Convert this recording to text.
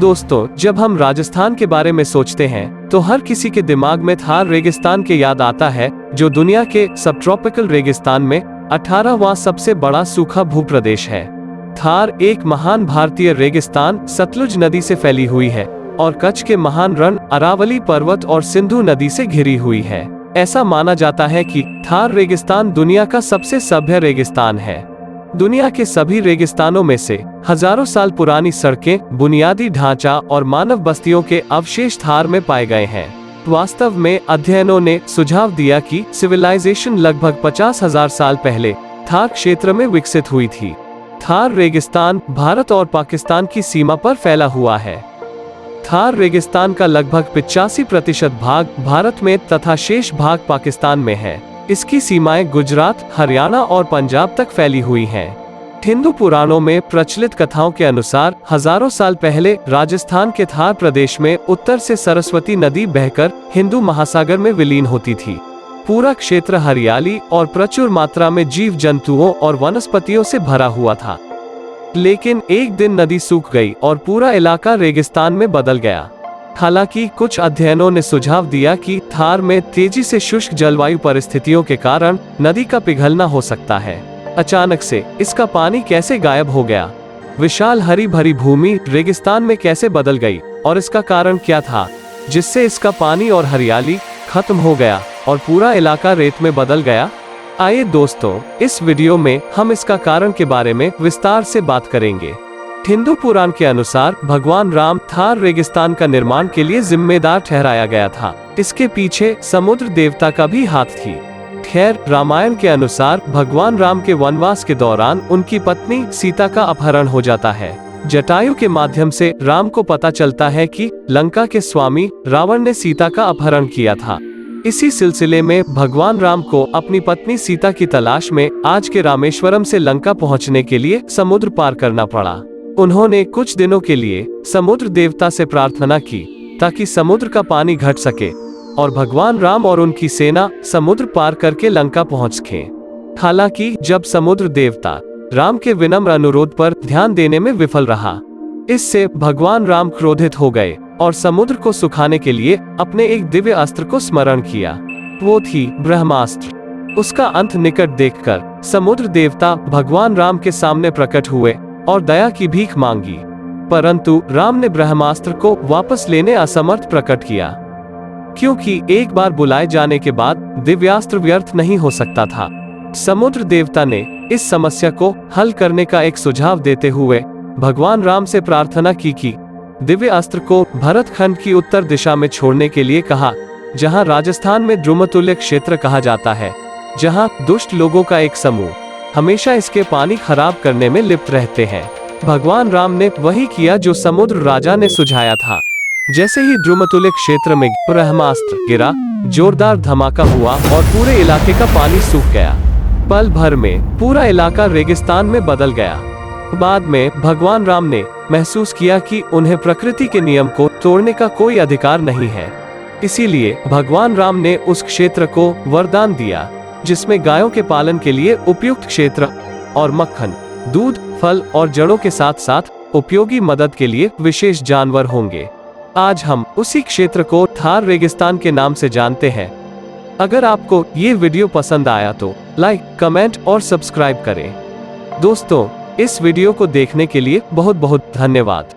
दोस्तों, जब हम राजस्थान के बारे में सोचते हैं तो हर किसी के दिमाग में थार रेगिस्तान के याद आता है, जो दुनिया के सब ट्रॉपिकल रेगिस्तान में 18वां सबसे बड़ा सूखा भूप्रदेश है। थार एक महान भारतीय रेगिस्तान सतलुज नदी से फैली हुई है और कच्छ के महान रण अरावली पर्वत और सिंधु नदी से घिरी हुई है। ऐसा माना जाता है कि थार रेगिस्तान दुनिया का सबसे सभ्य रेगिस्तान है। दुनिया के सभी रेगिस्तानों में से हजारों साल पुरानी सड़कें, बुनियादी ढांचा और मानव बस्तियों के अवशेष थार में पाए गए हैं। वास्तव में अध्ययनों ने सुझाव दिया कि सिविलाइजेशन लगभग 50,000 साल पहले थार क्षेत्र में विकसित हुई थी। थार रेगिस्तान भारत और पाकिस्तान की सीमा पर फैला हुआ है। थार रेगिस्तान का लगभग 85% भाग भारत में तथा शेष भाग पाकिस्तान में है। इसकी सीमाएं गुजरात, हरियाणा और पंजाब तक फैली हुई हैं। हिंदू पुराणों में प्रचलित कथाओं के अनुसार हजारों साल पहले राजस्थान के थार प्रदेश में उत्तर से सरस्वती नदी बहकर हिंदू महासागर में विलीन होती थी। पूरा क्षेत्र हरियाली और प्रचुर मात्रा में जीव जंतुओं और वनस्पतियों से भरा हुआ था। लेकिन एक दिन नदी सूख गई और पूरा इलाका रेगिस्तान में बदल गया। हालांकि कुछ अध्ययनों ने सुझाव दिया कि थार में तेजी से शुष्क जलवायु परिस्थितियों के कारण नदी का पिघलना हो सकता है। अचानक से इसका पानी कैसे गायब हो गया? विशाल हरी भरी भूमि रेगिस्तान में कैसे बदल गई और इसका कारण क्या था, जिससे इसका पानी और हरियाली खत्म हो गया और पूरा इलाका रेत में बदल गया? आइए दोस्तों, इस वीडियो में हम इसका कारण के बारे में विस्तार से बात करेंगे। हिंदू पुराण के अनुसार भगवान राम थार रेगिस्तान का निर्माण के लिए जिम्मेदार ठहराया गया था। इसके पीछे समुद्र देवता का भी हाथ थी। खैर, रामायण के अनुसार भगवान राम के वनवास के दौरान उनकी पत्नी सीता का अपहरण हो जाता है। जटायु के माध्यम से राम को पता चलता है कि लंका के स्वामी रावण ने सीता का अपहरण किया था। इसी सिलसिले में भगवान राम को अपनी पत्नी सीता की तलाश में आज के रामेश्वरम से लंका पहुंचने के लिए समुद्र पार करना पड़ा। उन्होंने कुछ दिनों के लिए समुद्र देवता से प्रार्थना की ताकि समुद्र का पानी घट सके और भगवान राम और उनकी सेना समुद्र पार करके लंका पहुंच सकें। हालांकि जब समुद्र देवता राम के विनम्र अनुरोध पर ध्यान देने में विफल रहा, इससे भगवान राम क्रोधित हो गए और समुद्र को सुखाने के लिए अपने एक दिव्य अस्त्र को स्मरण किया। वो थी ब्रह्मास्त्र। उसका अंत निकट देखकर समुद्र देवता भगवान राम के सामने प्रकट हुए और दया की भीख मांगी, परंतु राम ने ब्रह्मास्त्र को वापस लेने असमर्थ प्रकट किया, क्योंकि एक बार बुलाए जाने के बाद दिव्यास्त्र व्यर्थ नहीं हो सकता था। समुद्र देवता ने इस समस्या को हल करने का एक सुझाव देते हुए भगवान राम से प्रार्थना की कि दिव्य अस्त्र को भरत खंड की उत्तर दिशा में छोड़ने के लिए कहा, जहां राजस्थान में द्रुमतुल्य क्षेत्र कहा जाता है, जहां दुष्ट लोगों का एक समूह हमेशा इसके पानी खराब करने में लिप्त रहते हैं। भगवान राम ने वही किया जो समुद्र राजा ने सुझाया था। जैसे ही द्रुमतुल्य क्षेत्र में ब्रह्मास्त्र गिरा, जोरदार धमाका हुआ और पूरे इलाके का पानी सूख गया। पल भर में पूरा इलाका रेगिस्तान में बदल गया। बाद में भगवान राम ने महसूस किया कि उन्हें प्रकृति के नियम को तोड़ने का कोई अधिकार नहीं है। इसीलिए भगवान राम ने उस क्षेत्र को वरदान दिया, जिसमें गायों के पालन के लिए उपयुक्त क्षेत्र और मक्खन, दूध, फल और जड़ों के साथ साथ उपयोगी मदद के लिए विशेष जानवर होंगे। आज हम उसी क्षेत्र को थार रेगिस्तान के नाम से जानते हैं। अगर आपको ये वीडियो पसंद आया तो लाइक, कमेंट और सब्सक्राइब करें। दोस्तों, इस वीडियो को देखने के लिए बहुत बहुत धन्यवाद।